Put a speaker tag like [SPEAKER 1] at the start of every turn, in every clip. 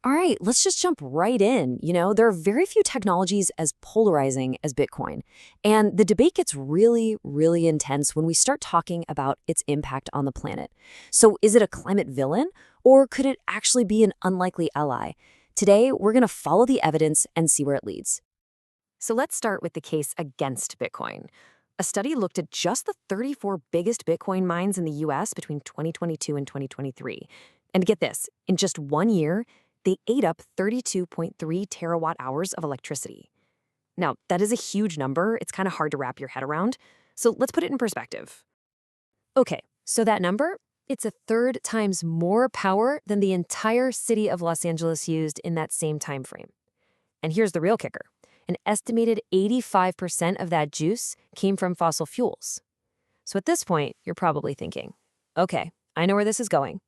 [SPEAKER 1] All right, let's just jump right in. There are very few technologies as polarizing as Bitcoin. And the debate gets really, really intense when we start talking about its impact on the planet. So, is it a climate villain, or could it actually be an unlikely ally? Today, we're going to follow the evidence and see where it leads. So, let's start with the case against Bitcoin. A study looked at just the 34 biggest Bitcoin mines in the US between 2022 and 2023. And get this, in just 1 year, they ate up 32.3 terawatt hours of electricity. Now, that is a huge number. It's kind of hard to wrap your head around. So let's put it in perspective. Okay, so that number, it's a third times more power than the entire city of Los Angeles used in that same time frame. And here's the real kicker. An estimated 85% of that juice came from fossil fuels. So at this point, you're probably thinking, okay, I know where this is going.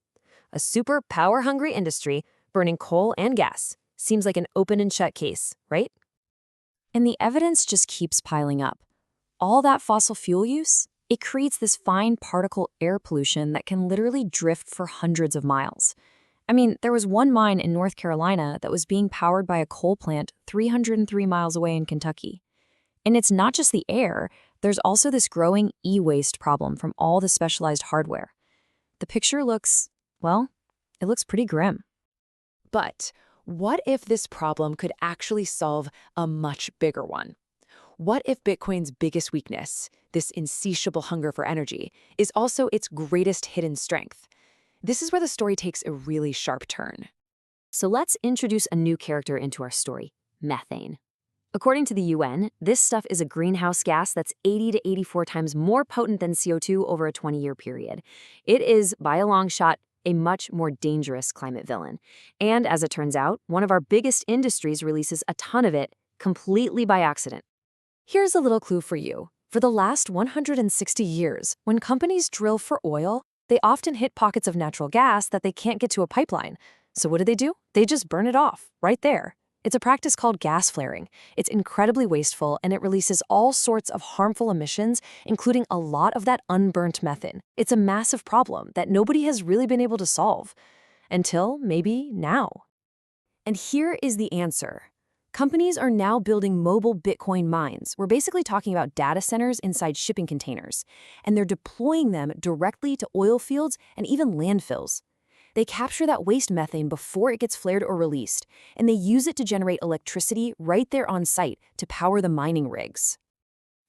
[SPEAKER 1] A super power-hungry industry burning coal and gas seems like an open and shut case, right? And the evidence just keeps piling up. All that fossil fuel use, it creates this fine particle air pollution that can literally drift for hundreds of miles. I mean, there was one mine in North Carolina that was being powered by a coal plant 303 miles away in Kentucky. And it's not just the air, there's also this growing e-waste problem from all the specialized hardware. The picture looks, well, it looks pretty grim.
[SPEAKER 2] But what if this problem could actually solve a much bigger one? What if Bitcoin's biggest weakness, this insatiable hunger for energy, is also its greatest hidden strength? This is where the story takes a really sharp turn.
[SPEAKER 1] So let's introduce a new character into our story, methane. According to the UN, this stuff is a greenhouse gas that's 80 to 84 times more potent than CO2 over a 20-year period. It is, by a long shot, a much more dangerous climate villain. And as it turns out, one of our biggest industries releases a ton of it completely by accident. Here's a little clue for you. For the last 160 years, when companies drill for oil, they often hit pockets of natural gas that they can't get to a pipeline. So what do? They just burn it off, right there. It's a practice called gas flaring. It's incredibly wasteful, and it releases all sorts of harmful emissions, including a lot of that unburnt methane. It's a massive problem that nobody has really been able to solve. Until maybe now. And here is the answer. Companies are now building mobile Bitcoin mines. We're basically talking about data centers inside shipping containers, and they're deploying them directly to oil fields and even landfills. They capture that waste methane before it gets flared or released, and they use it to generate electricity right there on site to power the mining rigs.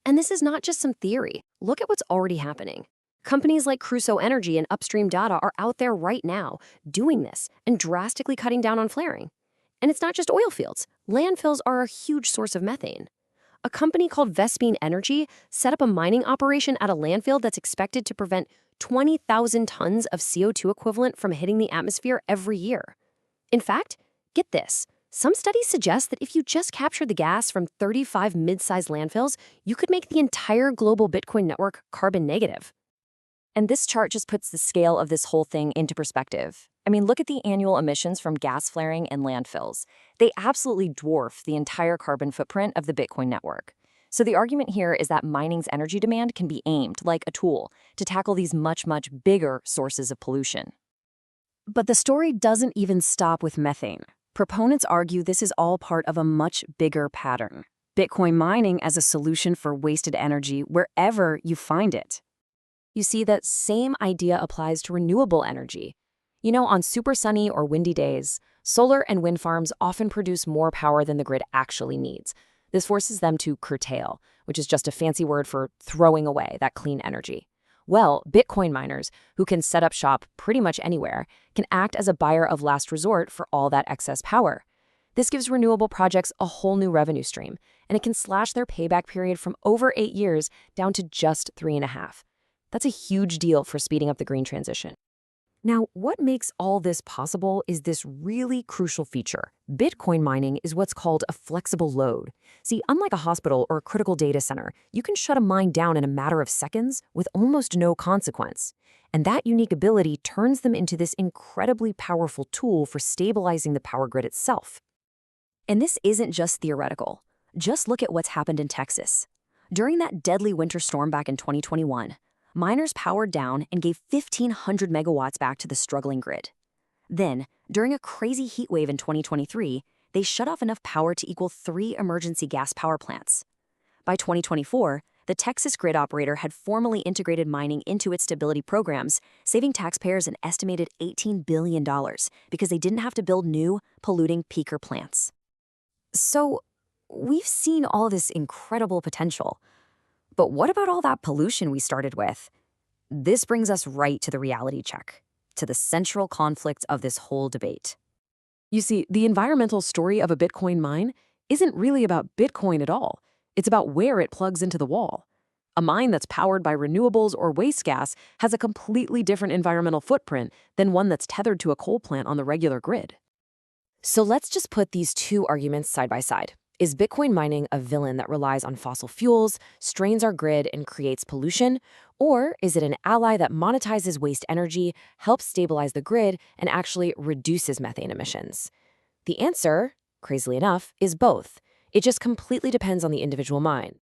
[SPEAKER 1] And this is not just some theory. Look at what's already happening. Companies like Crusoe Energy and Upstream Data are out there right now doing this and drastically cutting down on flaring. And it's not just oil fields. Landfills are a huge source of methane. A company called Vespine Energy set up a mining operation at a landfill that's expected to prevent 20,000 tons of CO2 equivalent from hitting the atmosphere every year. In fact, get this, some studies suggest that if you just captured the gas from 35 mid-sized landfills, you could make the entire global Bitcoin network carbon negative. And this chart just puts the scale of this whole thing into perspective. I mean, look at the annual emissions from gas flaring and landfills. They absolutely dwarf the entire carbon footprint of the Bitcoin network. So the argument here is that mining's energy demand can be aimed, like a tool, to tackle these much, much bigger sources of pollution. But the story doesn't even stop with methane. Proponents argue this is all part of a much bigger pattern. Bitcoin mining as a solution for wasted energy wherever you find it. You see, that same idea applies to renewable energy. On super sunny or windy days, solar and wind farms often produce more power than the grid actually needs. This forces them to curtail, which is just a fancy word for throwing away that clean energy. Well, Bitcoin miners, who can set up shop pretty much anywhere, can act as a buyer of last resort for all that excess power. This gives renewable projects a whole new revenue stream, and it can slash their payback period from over 8 years down to just 3.5. That's a huge deal for speeding up the green transition. Now, what makes all this possible is this really crucial feature. Bitcoin mining is what's called a flexible load. See, unlike a hospital or a critical data center, you can shut a mine down in a matter of seconds with almost no consequence. And that unique ability turns them into this incredibly powerful tool for stabilizing the power grid itself. And this isn't just theoretical. Just look at what's happened in Texas. During that deadly winter storm back in 2021, miners powered down and gave 1,500 megawatts back to the struggling grid. Then, during a crazy heat wave in 2023, they shut off enough power to equal 3 emergency gas power plants. By 2024, the Texas grid operator had formally integrated mining into its stability programs, saving taxpayers an estimated $18 billion because they didn't have to build new, polluting peaker plants. So, we've seen all this incredible potential. But what about all that pollution we started with? This brings us right to the reality check, to the central conflict of this whole debate.
[SPEAKER 2] You see, the environmental story of a Bitcoin mine isn't really about Bitcoin at all. It's about where it plugs into the wall. A mine that's powered by renewables or waste gas has a completely different environmental footprint than one that's tethered to a coal plant on the regular grid. So let's just put these two arguments side by side. Is Bitcoin mining a villain that relies on fossil fuels, strains our grid, and creates pollution? Or is it an ally that monetizes waste energy, helps stabilize the grid, and actually reduces methane emissions? The answer, crazily enough, is both. It just completely depends on the individual mine.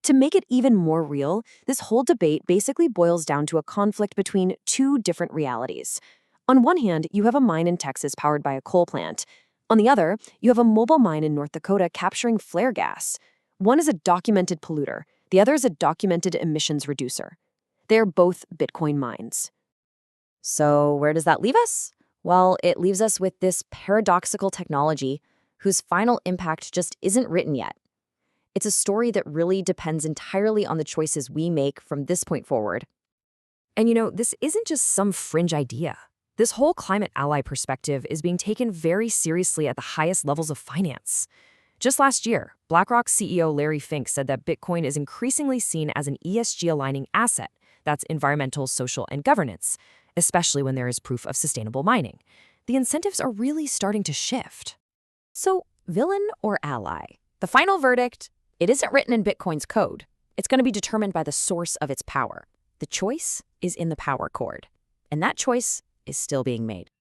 [SPEAKER 1] To make it even more real, this whole debate basically boils down to a conflict between two different realities. On one hand, you have a mine in Texas powered by a coal plant. On the other, you have a mobile mine in North Dakota capturing flare gas. One is a documented polluter. The other is a documented emissions reducer. They're both Bitcoin mines. So where does that leave us? Well, it leaves us with this paradoxical technology whose final impact just isn't written yet. It's a story that really depends entirely on the choices we make from this point forward. And this isn't just some fringe idea. This whole climate ally perspective is being taken very seriously at the highest levels of finance. Just last year, BlackRock CEO Larry Fink said that Bitcoin is increasingly seen as an ESG-aligning asset, that's environmental, social, and governance, especially when there is proof of sustainable mining. The incentives are really starting to shift. So, villain or ally? The final verdict, it isn't written in Bitcoin's code. It's going to be determined by the source of its power. The choice is in the power cord. And that choice is still being made.